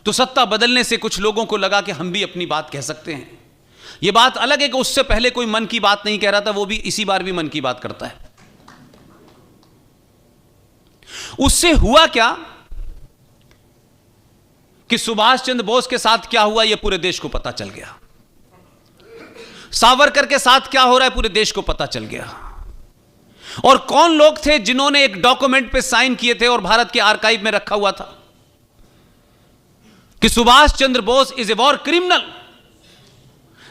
तो सत्ता बदलने से कुछ लोगों को लगा कि हम भी अपनी बात कह सकते हैं। यह बात अलग है कि उससे पहले कोई मन की बात नहीं कह रहा था, वो भी इसी बार भी मन की बात करता है। उससे हुआ क्या कि सुभाष चंद्र बोस के साथ क्या हुआ यह पूरे देश को पता चल गया। सावरकर के साथ क्या हो रहा है पूरे देश को पता चल गया। और कौन लोग थे जिन्होंने एक डॉक्यूमेंट पे साइन किए थे और भारत के आर्काइव में रखा हुआ था कि Subhash Chandra Bose is a war criminal,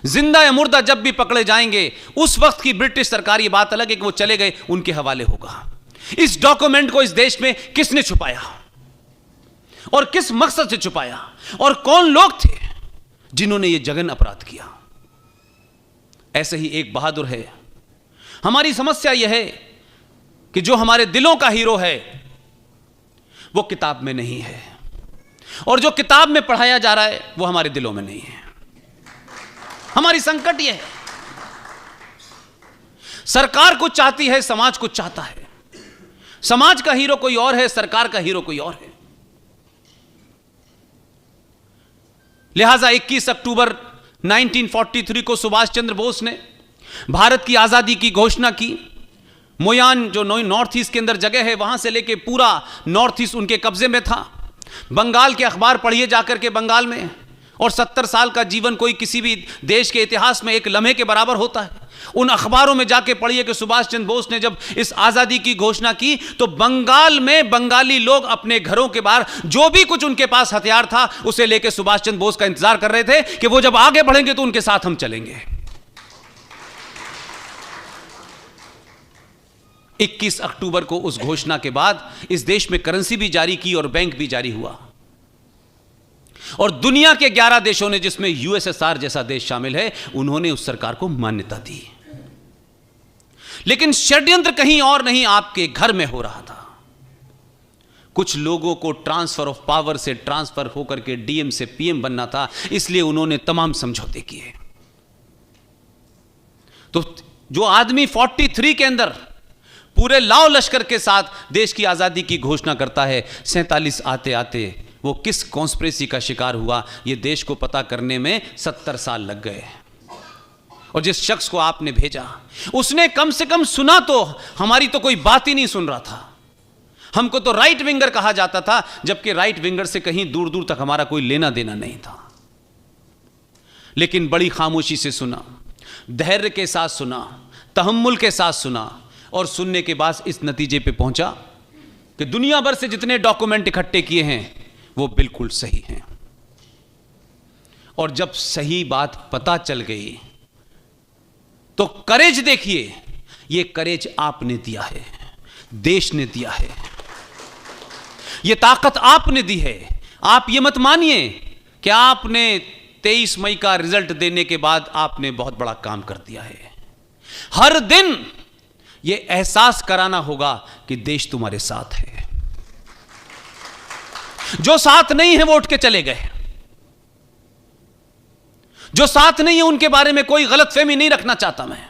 जिंदा या मुर्दा जब भी पकड़े जाएंगे, उस वक्त की ब्रिटिश सरकार, ये बात अलग है कि वो चले गए, उनके हवाले होगा। इस डॉक्यूमेंट को इस देश में किसने छुपाया और किस मकसद से छुपाया, और कौन लोग थे जिन्होंने यह जघन्य अपराध किया। ऐसे ही एक बहादुर है। हमारी समस्या यह है कि जो हमारे दिलों का हीरो है वो किताब में नहीं है, और जो किताब में पढ़ाया जा रहा है वो हमारे दिलों में नहीं है। हमारी संकट यह है, सरकार कुछ चाहती है, समाज कुछ चाहता है। समाज का हीरो कोई और है, सरकार का हीरो कोई और है। लिहाजा 21 अक्टूबर 1943 को सुभाष चंद्र बोस ने भारत की आजादी की घोषणा की। मोयान जो नॉर्थ ईस्ट के अंदर जगह है, वहां से लेके पूरा नॉर्थ ईस्ट उनके कब्जे में था। बंगाल के अखबार पढ़िए जाकर के बंगाल में, और 70 साल का जीवन कोई किसी भी देश के इतिहास में एक लम्हे के बराबर होता है। उन अखबारों में जाके पढ़िए कि सुभाष चंद्र बोस ने जब इस आजादी की घोषणा की तो बंगाल में बंगाली लोग अपने घरों के बाहर जो भी कुछ उनके पास हथियार था उसे लेके सुभाष चंद्र बोस का इंतजार कर रहे थे कि वो जब आगे बढ़ेंगे तो उनके साथ हम चलेंगे। 21 अक्टूबर को उस घोषणा के बाद इस देश में करेंसी भी जारी की और बैंक भी जारी हुआ, और दुनिया के 11 देशों ने, जिसमें यूएसएसआर जैसा देश शामिल है, उन्होंने उस सरकार को मान्यता दी। लेकिन षड्यंत्र कहीं और नहीं, आपके घर में हो रहा था। कुछ लोगों को ट्रांसफर ऑफ पावर से ट्रांसफर होकर के डीएम से पीएम बनना था, इसलिए उन्होंने तमाम समझौते किए। तो जो आदमी 43 के अंदर पूरे लाव लश्कर के साथ देश की आजादी की घोषणा करता है, 47 आते आते वो किस कॉन्स्पिरेसी का शिकार हुआ, यह देश को पता करने में 70 साल लग गए। और जिस शख्स को आपने भेजा उसने कम से कम सुना तो, हमारी तो कोई बात ही नहीं सुन रहा था। हमको तो राइट विंगर कहा जाता था, जबकि राइट विंगर से कहीं दूर दूर तक हमारा कोई लेना देना नहीं था। लेकिन बड़ी खामोशी से सुना, धैर्य के साथ सुना, तहम्मुल के साथ सुना, और सुनने के बाद इस नतीजे पे पहुंचा कि दुनिया भर से जितने डॉक्यूमेंट इकट्ठे किए हैं वो बिल्कुल सही हैं। और जब सही बात पता चल गई तो करेज देखिए, ये करेज आपने दिया है, देश ने दिया है, ये ताकत आपने दी है। आप ये मत मानिए कि आपने 23 मई का रिजल्ट देने के बाद आपने बहुत बड़ा काम कर दिया है। हर दिन ये एहसास कराना होगा कि देश तुम्हारे साथ है। जो साथ नहीं है वो उठ के चले गए, जो साथ नहीं है उनके बारे में कोई गलतफहमी नहीं रखना चाहता मैं।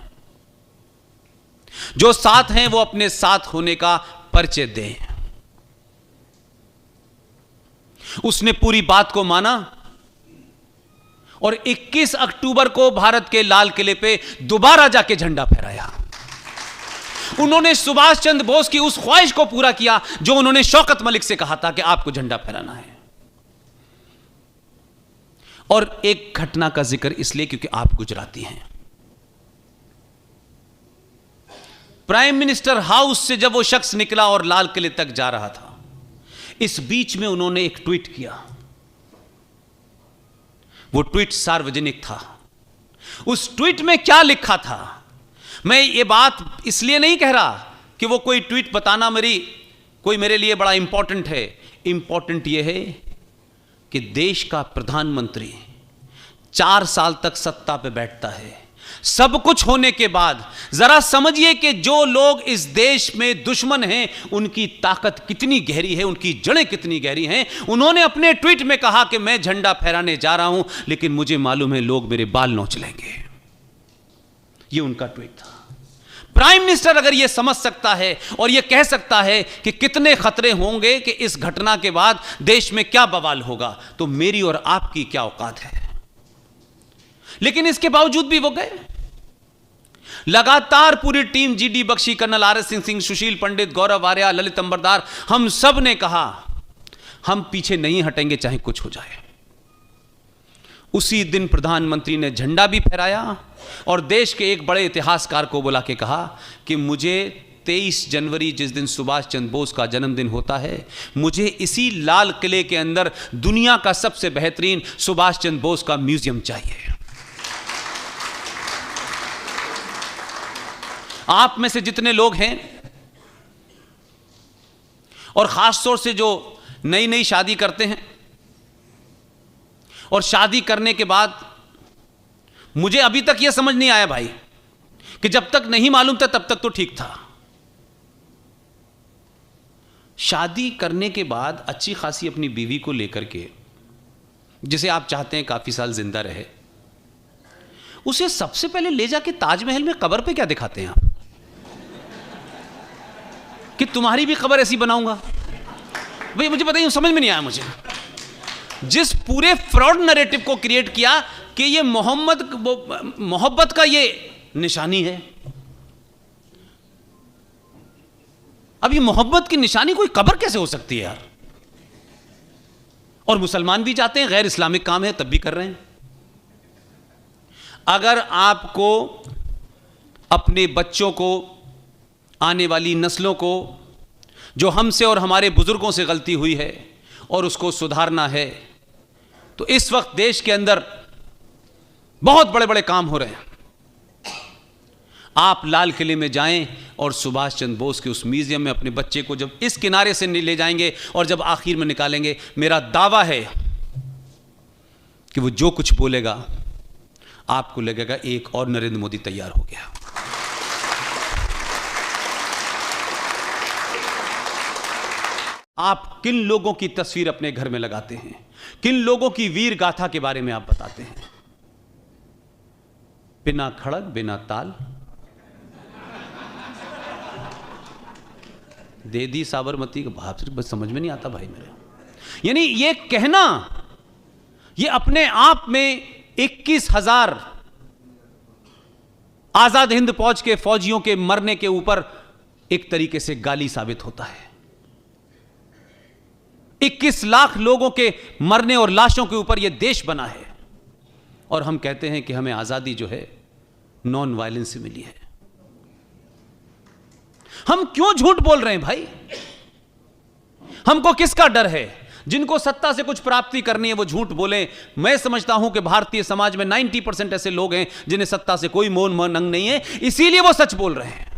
जो साथ हैं वो अपने साथ होने का परिचय दें। उसने पूरी बात को माना और 21 अक्टूबर को भारत के लाल किले पे दोबारा जाके झंडा फहराया। उन्होंने सुभाष चंद्र बोस की उस ख्वाहिश को पूरा किया जो उन्होंने शौकत मलिक से कहा था कि आपको झंडा फहराना है। और एक घटना का जिक्र इसलिए क्योंकि आप गुजराती हैं। प्राइम मिनिस्टर हाउस से जब वो शख्स निकला और लाल किले तक जा रहा था, इस बीच में उन्होंने एक ट्वीट किया। वो ट्वीट सार्वजनिक था। उस ट्वीट में क्या लिखा था, मैं ये बात इसलिए नहीं कह रहा कि वो कोई ट्वीट बताना मेरे लिए बड़ा इंपॉर्टेंट है। इंपॉर्टेंट ये है कि देश का प्रधानमंत्री 4 साल तक सत्ता पे बैठता है, सब कुछ होने के बाद जरा समझिए कि जो लोग इस देश में दुश्मन हैं उनकी ताकत कितनी गहरी है, उनकी जड़ें कितनी गहरी हैं। उन्होंने अपने ट्वीट में कहा कि मैं झंडा फहराने जा रहा हूं, लेकिन मुझे मालूम है लोग मेरे बाल नोच लेंगे। ये उनका ट्वीट था। प्राइम मिनिस्टर अगर यह समझ सकता है और यह कह सकता है कि कितने खतरे होंगे कि इस घटना के बाद देश में क्या बवाल होगा, तो मेरी और आपकी क्या औकात है। लेकिन इसके बावजूद भी वो गए। लगातार पूरी team, GD Bakshi, colonel R S Singh, Sushil Pandit, Gaurav Arya, Lalit Ambardar, हम सब ने कहा हम पीछे नहीं हटेंगे चाहे कुछ हो जाए। उसी दिन प्रधानमंत्री ने झंडा भी फहराया और देश के एक बड़े इतिहासकार को बुला के कहा कि मुझे 23 जनवरी, जिस दिन सुभाष चंद्र बोस का जन्मदिन होता है, मुझे इसी लाल किले के अंदर दुनिया का सबसे बेहतरीन सुभाष चंद्र बोस का म्यूजियम चाहिए। आप में से जितने लोग हैं और खासतौर से जो नई नई शादी करते हैं और शादी करने के बाद, मुझे अभी तक यह समझ नहीं आया भाई कि जब तक नहीं मालूम था तब तक तो ठीक था। शादी करने के बाद अच्छी खासी अपनी बीवी को लेकर के, जिसे आप चाहते हैं काफी साल जिंदा रहे, उसे सबसे पहले ले जाके ताजमहल में कब्र पे क्या दिखाते हैं आप कि तुम्हारी भी कब्र ऐसी बनाऊंगा। भाई मुझे बताइए, समझ में नहीं आया मुझे। जिस पूरे फ्रॉड नैरेटिव को क्रिएट किया कि ये मोहब्बत का ये निशानी है। अब ये मोहब्बत की निशानी कोई कब्र कैसे हो सकती है यार। और मुसलमान भी चाहते हैं, गैर इस्लामिक काम है तब भी कर रहे हैं। अगर आपको अपने बच्चों को, आने वाली नस्लों को, जो हमसे और हमारे बुजुर्गों से गलती हुई है और उसको सुधारना है, तो इस वक्त देश के अंदर बहुत बड़े बड़े काम हो रहे हैं। आप लाल किले में जाएं और सुभाष चंद्र बोस के उस म्यूजियम में अपने बच्चे को जब इस किनारे से ले जाएंगे और जब आखिर में निकालेंगे, मेरा दावा है कि वो जो कुछ बोलेगा आपको लगेगा एक और नरेंद्र मोदी तैयार हो गया। आप किन लोगों की तस्वीर अपने घर में लगाते हैं, किन लोगों की वीर गाथा के बारे में आप बताते हैं। बिना खड़ग बिना ताल दे दी साबरमती का भाव सिर्फ बस समझ में नहीं आता भाई मेरे। यानी ये कहना, ये अपने आप में 21,000 आजाद हिंद फौज के फौजियों के मरने के ऊपर एक तरीके से गाली साबित होता है। 21 लाख लोगों के मरने और लाशों के ऊपर यह देश बना है और हम कहते हैं कि हमें आजादी जो है नॉन वायलेंस से मिली है। हम क्यों झूठ बोल रहे हैं भाई? हमको किसका डर है? जिनको सत्ता से कुछ प्राप्ति करनी है वो झूठ बोलें। मैं समझता हूं कि भारतीय समाज में 90% ऐसे लोग हैं जिन्हें सत्ता से कोई मोह नंग नहीं है, इसीलिए वो सच बोल रहे हैं।